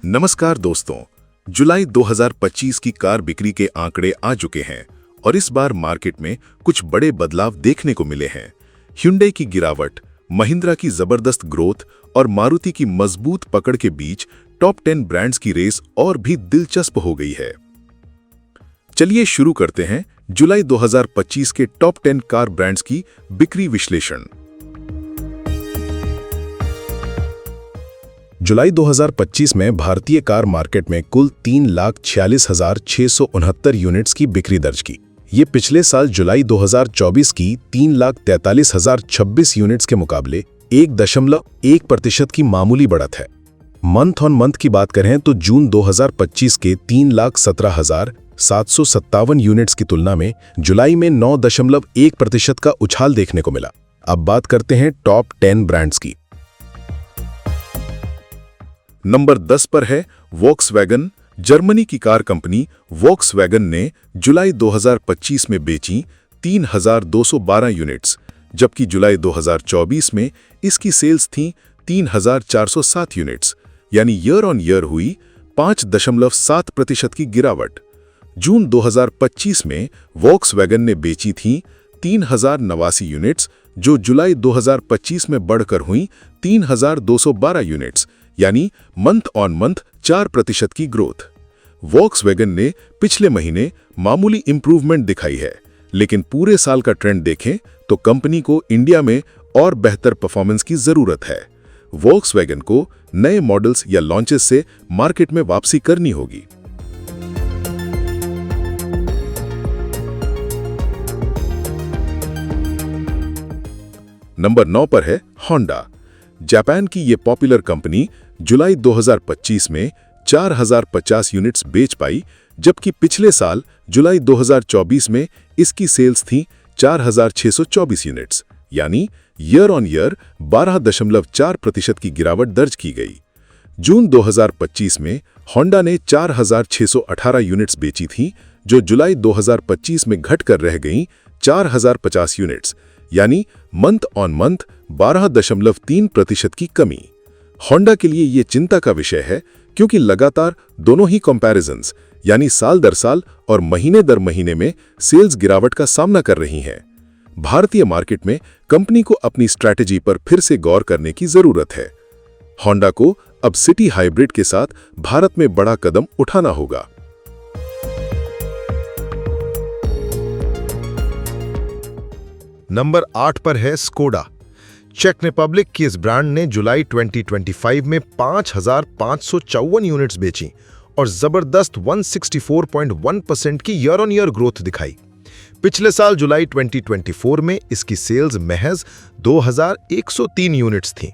नमस्कार दोस्तों, जुलाई 2025 की कार बिक्री के आंकड़े आ चुके हैं और इस बार मार्केट में कुछ बड़े बदलाव देखने को मिले हैं। Hyundai की गिरावट, महिंद्रा की जबरदस्त ग्रोथ और मारुति की मजबूत पकड़ के बीच टॉप 10 ब्रांड्स की रेस और भी दिलचस्प हो गई है। चलिए शुरू करते हैं जुलाई 2025 के टॉप 10 कार ब्रांड्स की बिक्री विश्लेषण। जुलाई 2025 में भारतीय कार मार्केट में कुल 3,46,669 यूनिट्स की बिक्री दर्ज की। ये पिछले साल जुलाई 2024 की 3,43,026 यूनिट्स के मुकाबले 1.1% की मामूली बढ़त है। मंथ ऑन मंथ की बात करें तो जून 2025 के 3,17,757 यूनिट्स की तुलना में जुलाई में 9.1% का उछाल देखने को मिला। अब बात करते हैं टॉप 10 ब्रांड्स की। नंबर 10 पर है वॉक्सवैगन। जर्मनी की कार कंपनी वॉक्सवैगन ने जुलाई 2025 में बेची 3,212 यूनिट्स, जबकि जुलाई 2024 में इसकी सेल्स थीं 3,407 यूनिट्स, यानी ईयर ऑन ईयर हुई 5.7% की गिरावट। जून 2025 में वॉक्सवैगन ने बेची थीं 3,089 यूनिट्स, जो जुलाई 2025 में बढ़कर हुई 3,212 यूनिट्स, यानी मंथ ऑन मंथ 4% की ग्रोथ। वॉक्सवैगन ने पिछले महीने मामूली इंप्रूवमेंट दिखाई है, लेकिन पूरे साल का ट्रेंड देखें तो कंपनी को इंडिया में और बेहतर परफॉर्मेंस की जरूरत है। वॉक्सवैगन को नए मॉडल्स या लॉन्चेस से मार्केट में वापसी करनी होगी। नंबर 9 पर है होंडा। जापान की ये पॉपुलर कंपनी जुलाई 2025 में 4,050 यूनिट्स बेच पाई, जबकि पिछले साल जुलाई 2024 में इसकी सेल्स थी 4,624 यूनिट्स, यानी ईयर ऑन ईयर 12.4% की गिरावट दर्ज की गई। जून 2025 में होंडा ने 4,618 यूनिट्स बेची थी, जो जुलाई 2025 में घटकर रह गईं 4,050 यूनिट्स, यानी मंथ ऑन मंथ 12.3% की कमी। होंडा के लिए ये चिंता का विषय है, क्योंकि लगातार दोनों ही कंपैरिजंस यानी साल दर साल और महीने दर महीने में सेल्स गिरावट का सामना कर रही हैं। भारतीय मार्केट में कंपनी को अपनी स्ट्रैटेजी पर फिर से गौर करने की जरूरत है। होंडा को अब सिटी हाइब्रिड के साथ भारत में बड़ा कदम उठाना होगा। नंबर 8 पर है स्कोडा। चेक रिपब्लिक की इस ब्रांड ने जुलाई 2025 में 5,554 यूनिट्स बेची और जबरदस्त 164.1% की ईयर ऑन ईयर ग्रोथ दिखाई। पिछले साल जुलाई 2024 में इसकी सेल्स महज 2,103 यूनिट्स थीं।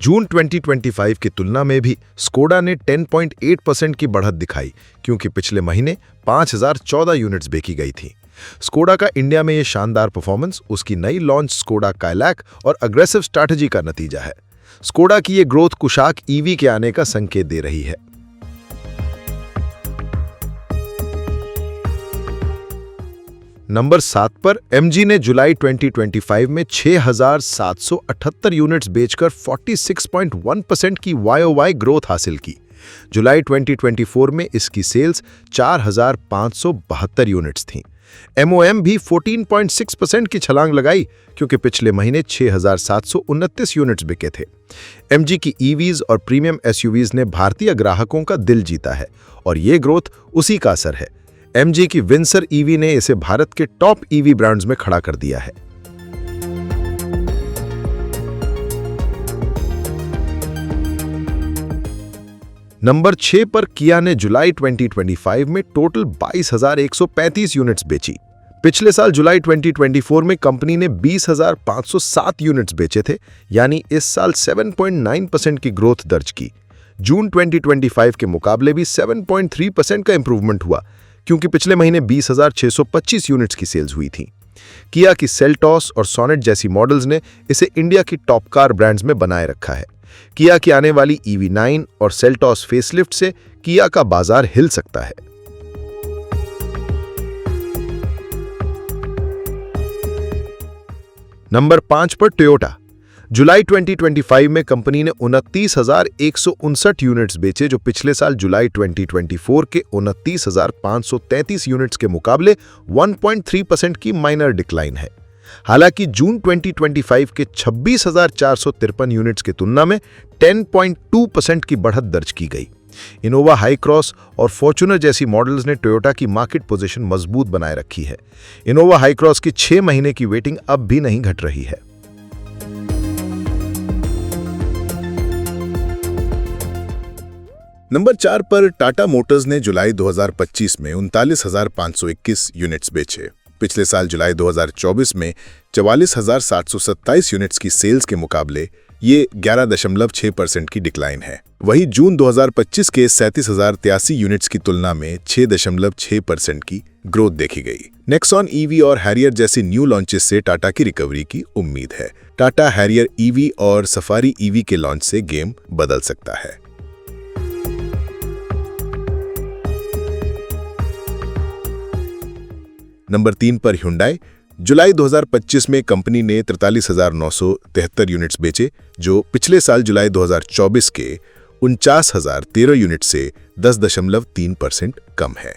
जून 2025 की तुलना में भी स्कोडा ने 10.8% की बढ़त दिखाई, क्योंकि पिछले महीने 5,014 यूनिट्स बेची गई थी। स्कोडा का इंडिया में ये शानदार परफॉर्मेंस उसकी नई लॉन्च स्कोडा काइलैक और अग्रेसिव स्ट्रैटेजी का नतीजा है। स्कोडा की ये ग्रोथ कुशाक ईवी के आने का संकेत दे रही है। नंबर 7 पर एमजी ने जुलाई 2025 में 6,778 यूनिट्स बेचकर 46.1% की YOY ग्रोथ हासिल की। जुलाई 2024 में इसकी सेल्स 4,572 यूनिट्स थीं। MOM भी 14.6% की छलांग लगाई, क्योंकि पिछले महीने 6,729 यूनिट्स बिके थे। MG की EVs और प्रीमियम SUVs ने भारतीय ग्राहकों का दिल जीता है और ये ग्रोथ उसी का असर है। MG की विंसर EV ने इसे भारत के टॉप EV ब्रांड्स में खड़ा कर दिया है। नंबर 6 पर किया ने जुलाई 2025 में टोटल 22,135 यूनिट्स बेची। पिछले साल जुलाई 2024 में कंपनी ने 20,507 यूनिट्स बेचे थे, यानी इस साल 7.9% की ग्रोथ दर्ज की। जून 2025 के मुकाबले भी 7.3% का इंप्रूवमेंट हुआ, क्योंकि पिछले महीने 20,625 यूनिट्स की सेल्स हुई थी। किया की सेल्टॉस और सोनेट जैसी मॉडल्स ने इसे इंडिया की टॉप कार ब्रांड्स में बनाए रखा है। किया की आने वाली EV9 और सेल्टॉस फेसलिफ्ट से किया का बाजार हिल सकता है। नंबर 5 पर टोयोटा। जुलाई 2025 में कंपनी ने 29,159 यूनिट्स बेचे, जो पिछले साल जुलाई 2024 के 29,533 यूनिट्स के मुकाबले 1.3% की माइनर डिक्लाइन है। हालांकि जून 2025 के 26,453 यूनिट्स की तुलना में 10.2% की बढ़त दर्ज की गई। इनोवा हाई क्रॉस और फॉर्च्यूनर जैसी मॉडल्स ने टोयोटा की मार्केट पोजीशन मजबूत बनाए रखी है। इनोवा हाई क्रॉस की 6 महीने की वेटिंग अब भी नहीं घट रही है। नंबर 4 पर टाटा मोटर्स ने जुलाई 2025 में 39,521 यूनिट्स बेचे। पिछले साल जुलाई 2024 में 44,727 यूनिट्स की सेल्स के मुकाबले ये 11.6% की डिक्लाइन है। वहीं जून 2025 के 37,083 यूनिट्स की तुलना में 6.6% की ग्रोथ देखी गई। नेक्सॉन ईवी और हैरियर जैसी न्यू लॉन्चेस से टाटा की रिकवरी की उम्मीद है। टाटा हैरियर ईवी और सफारी ईवी के लॉन्च से गेम बदल सकता है। नंबर 3 पर Hyundai। जुलाई 2025 में कंपनी ने 43,973 यूनिट्स बेचे, जो पिछले साल जुलाई 2024 के 49,013 यूनिट से 10.3% कम है।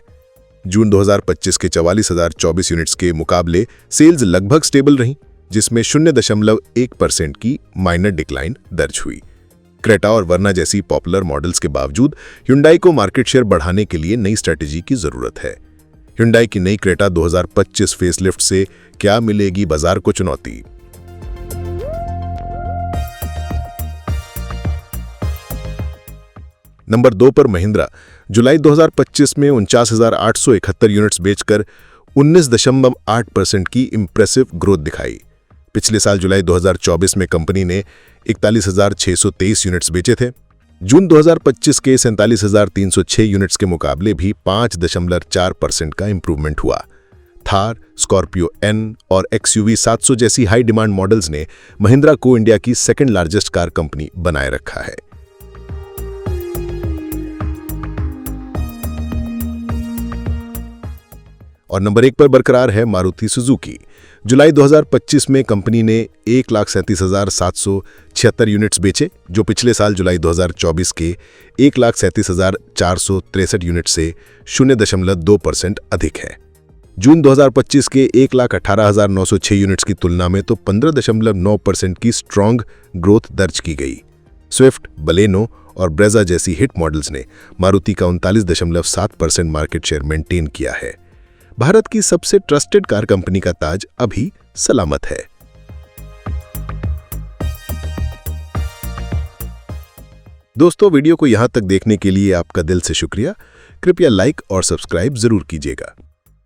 जून 2025 के 44,024 यूनिट्स के मुकाबले सेल्स लगभग स्टेबल रहीं, जिसमें 0.1% की माइनर डिक्लाइन दर्ज हुई। क्रेटा और वर्ना जैसी पॉपुलर मॉडल्स के बावजूद Hyundai को मार्केट शेयर बढ़ाने के लिए नई स्ट्रेटेजी की जरूरत है। Hyundai की नई क्रेटा 2025 फेसलिफ्ट से क्या मिलेगी बाजार को चुनौती? नंबर 2 पर महिंद्रा। जुलाई 2025 में 49,871 यूनिट्स बेचकर 19.8% की इंप्रेसिव ग्रोथ दिखाई। पिछले साल जुलाई 2024 में कंपनी ने 41,623 यूनिट्स बेचे थे। जून 2025 के 47,306 यूनिट्स के मुकाबले भी 5.4% का इंप्रूवमेंट हुआ। थार, स्कॉर्पियो एन और XUV 700 जैसी हाई डिमांड मॉडल्स ने महिंद्रा को इंडिया की सेकंड लार्जेस्ट कार कंपनी बनाए रखा है। और नंबर 1 पर बरकरार है मारुति सुजुकी। जुलाई 2025 में कंपनी ने 1,37,776 यूनिट्स बेचे, जो पिछले साल जुलाई 2024 के 1,37,463 यूनिट से 0.2% अधिक है। जून 2025 के 1,18,906 यूनिट्स की तुलना में तो 15.9% की स्ट्रॉन्ग ग्रोथ दर्ज की गई। स्विफ्ट, बलेनो और ब्रेजा जैसी हिट मॉडल्स ने मारुति का 39.7% मार्केट शेयर मेंटेन किया है। भारत की सबसे ट्रस्टेड कार कंपनी का ताज अभी सलामत है। दोस्तों, वीडियो को यहां तक देखने के लिए आपका दिल से शुक्रिया। कृपया लाइक और सब्सक्राइब जरूर कीजिएगा।